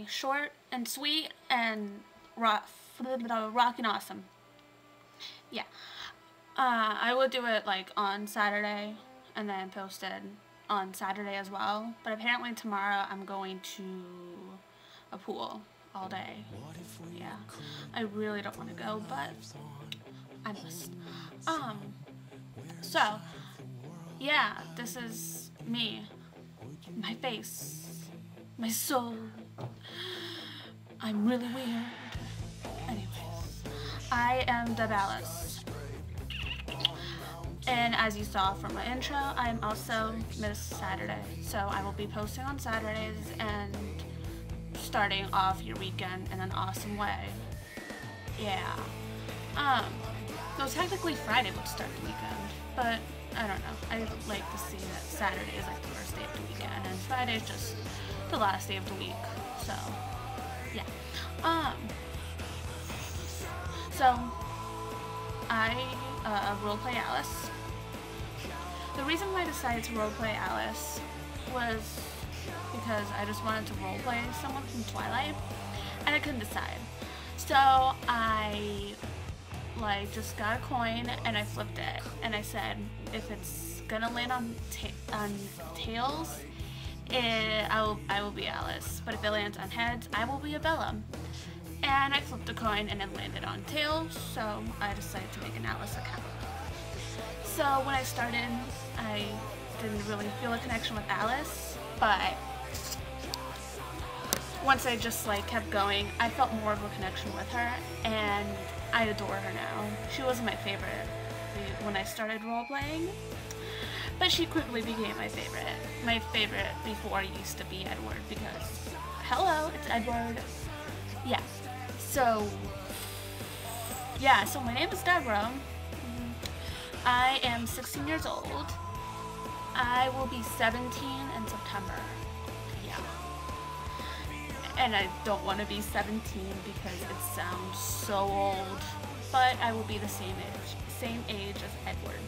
be short and sweet and rockin' awesome. Yeah. I will do it like on Saturday and then post it on Saturday as well. But apparently tomorrow I'm going to a pool all day. Yeah. I really don't want to go, but I must. So, yeah, this is me. My face. My soul. I'm really weird. Anyways, I am Deb Alice. And as you saw from my intro, I'm also Miss Saturday. So I will be posting on Saturdays and starting off your weekend in an awesome way. Yeah. So technically Friday would start the weekend, but I don't know. I like to see that Saturday is like the first day of the weekend and Friday is just the last day of the week. So, yeah. So I roleplay Alice. The reason why I decided to roleplay Alice was because I just wanted to roleplay someone from Twilight, and I couldn't decide. So I just got a coin and I flipped it, and I said if it's gonna land on tails, I will be Alice. But if it lands on heads, I will be a Bella. And I flipped the coin and it landed on tails, so I decided to make an Alice account. So when I started, I didn't really feel a connection with Alice, but once I just kept going, I felt more of a connection with her, and I adore her now. She wasn't my favorite when I started role-playing, but she quickly became my favorite. My favorite before used to be Edward, because, hello, it's Edward. Yeah. So my name is Deborah. I am 16 years old. I will be 17 in September. Yeah. And I don't want to be 17 because it sounds so old. But I will be the same age as Edward.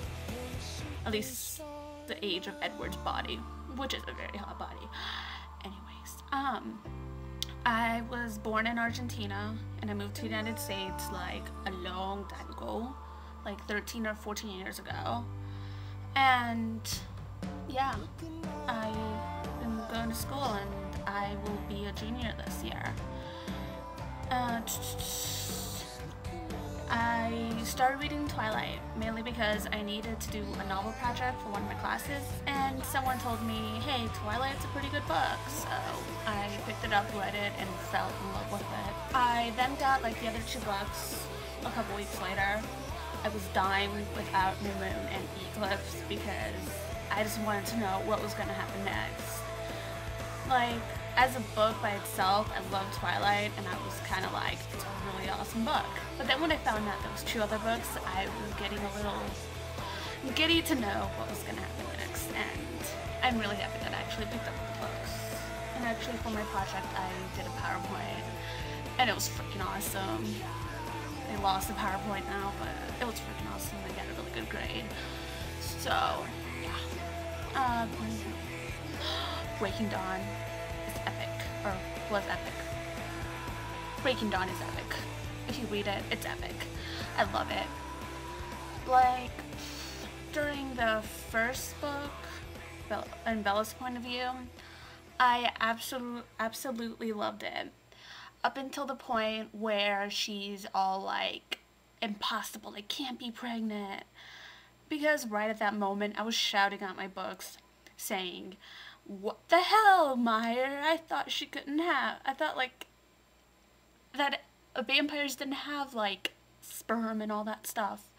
At least the age of Edward's body, which is a very hot body. Anyways, I was born in Argentina and I moved to the United States a long time ago, 13 or 14 years ago. And yeah, I've been going to school and I will be a junior this year. I started reading Twilight mainly because I needed to do a novel project for one of my classes, and someone told me, hey, Twilight's a pretty good book, so I picked it up, read it, and fell in love with it. I then got the other two books a couple weeks later. I was dying without New Moon and Eclipse because I just wanted to know what was going to happen next. As a book by itself, I love Twilight, and I was kind of it's a really awesome book. But then when I found out there was two other books, I was getting a little giddy to know what was going to happen next, and I'm really happy that I actually picked up the books. And actually for my project, I did a PowerPoint, and it was freaking awesome. I lost the PowerPoint now, but it was freaking awesome. I got a really good grade. So, yeah. Breaking Dawn is epic, or was epic. Breaking Dawn is epic. If you read it, it's epic. I love it. During the first book, in Bella's point of view, I absolutely loved it. Up until the point where she's all impossible, I can't be pregnant. Because right at that moment, I was shouting out my books, saying, what the hell, Meyer? I thought she couldn't have. I thought, that vampires didn't have, sperm and all that stuff.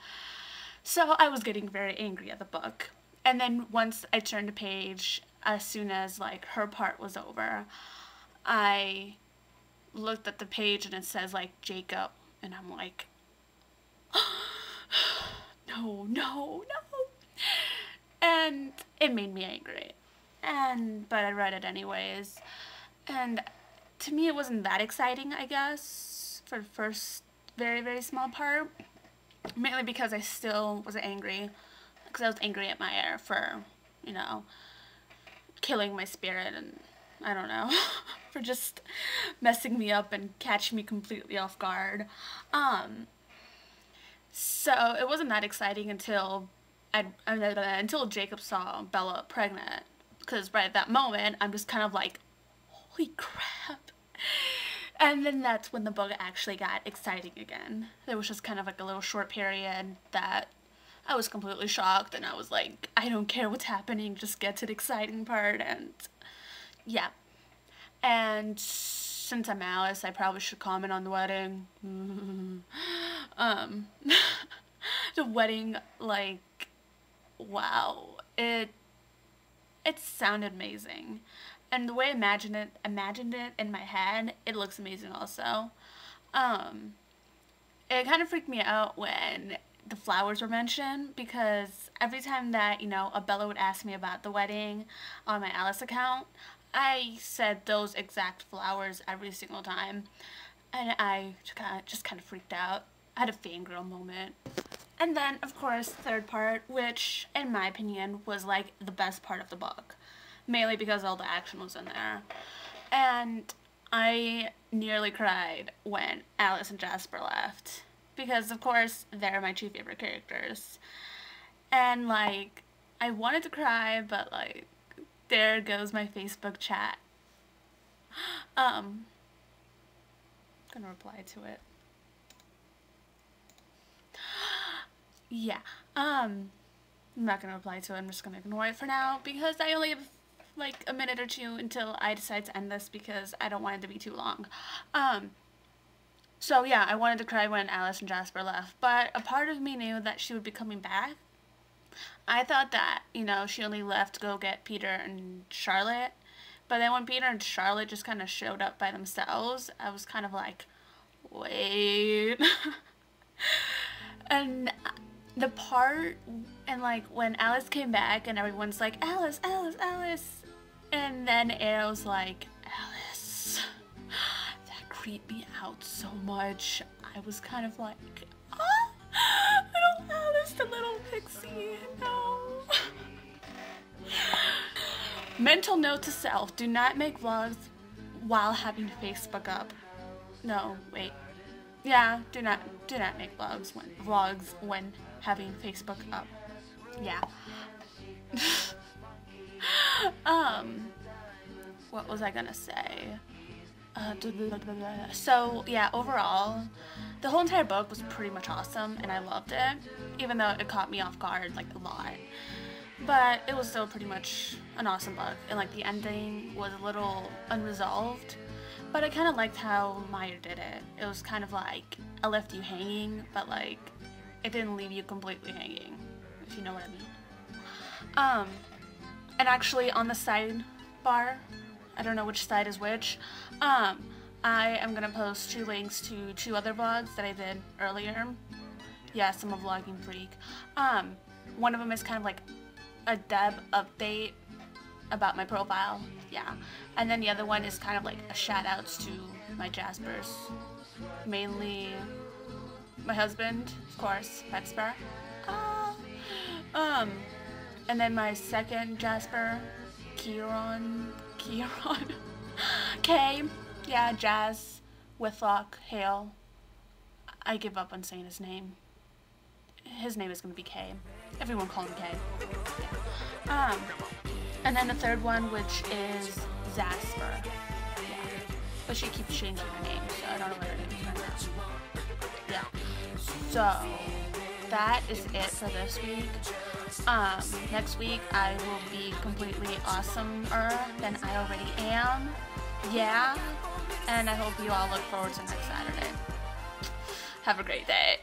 So I was getting very angry at the book. And then once I turned the page, as soon as, her part was over, I looked at the page and it says, Jacob. And I'm like, no. And it made me angry. But I read it anyways. And to me, it wasn't that exciting, I guess, for the first very, very small part. Mainly because I still was angry. Because I was angry at Meyer for, killing my spirit. And I don't know, for just messing me up and catching me completely off guard. So it wasn't that exciting until Jacob saw Bella pregnant, because right at that moment I'm just kind of like, holy crap. And then that's when the book actually got exciting again. There was just kind of like a little short period that I was completely shocked, and I was like, I don't care what's happening, just get to the exciting part. And yeah. And since I'm Alice, I probably should comment on the wedding. The wedding, like, wow, it sounded amazing, and the way I imagined it in my head, it looks amazing also. It kind of freaked me out when the flowers were mentioned, because every time that, you know, Abella would ask me about the wedding on my Alice account, I said those exact flowers every single time, and I just kind of freaked out. I had a fangirl moment. And then, of course, the third part, which, in my opinion, was like the best part of the book, mainly because all the action was in there. And I nearly cried when Alice and Jasper left, because, of course, they're my two favorite characters. And, like, I wanted to cry, but, like, there goes my Facebook chat. I'm gonna reply to it. Yeah, I'm not gonna reply to it, I'm just gonna ignore it for now, because I only have like a minute or two until I decide to end this, because I don't want it to be too long. So yeah, I wanted to cry when Alice and Jasper left, but a part of me knew that she would be coming back. I thought that, you know, she only left to go get Peter and Charlotte, but then when Peter and Charlotte just kind of showed up by themselves, I was kind of like, wait. And the part, and like when Alice came back and everyone's like, Alice, Alice, Alice, and then Arrow's like, Alice, that creeped me out so much. I was kind of like, oh, little Alice, the little pixie, no. Mental note to self, do not make vlogs while having Facebook up. No, wait. Yeah, do not make vlogs when having Facebook up. Yeah. What was I gonna say? So yeah, overall, the whole entire book was pretty much awesome, and I loved it, even though it caught me off guard like a lot. But it was still pretty much an awesome book, and like the ending was a little unresolved. But I kind of liked how Meyer did it. It was kind of like, I left you hanging, but like, it didn't leave you completely hanging, if you know what I mean. And actually on the sidebar, I don't know which side is which, I am gonna post 2 links to 2 other vlogs that I did earlier. Yes, I'm a vlogging freak. One of them is kind of like a Deb update about my profile, yeah. And then the other one is kind of like a shout outs to my Jaspers. Mainly my husband, of course, Hexper. And then my second Jasper, Kieran, Kay, yeah, Jazz, Whitlock, Hale. I give up on saying his name. His name is gonna be Kay. Everyone call him Kay. Yeah. And then the third one, which is Zasper. Yeah. But she keeps changing her name, so I don't know what her name is right now. Yeah. So that is it for this week. Next week I will be completely awesomer than I already am. Yeah. And I hope you all look forward to next Saturday. Have a great day.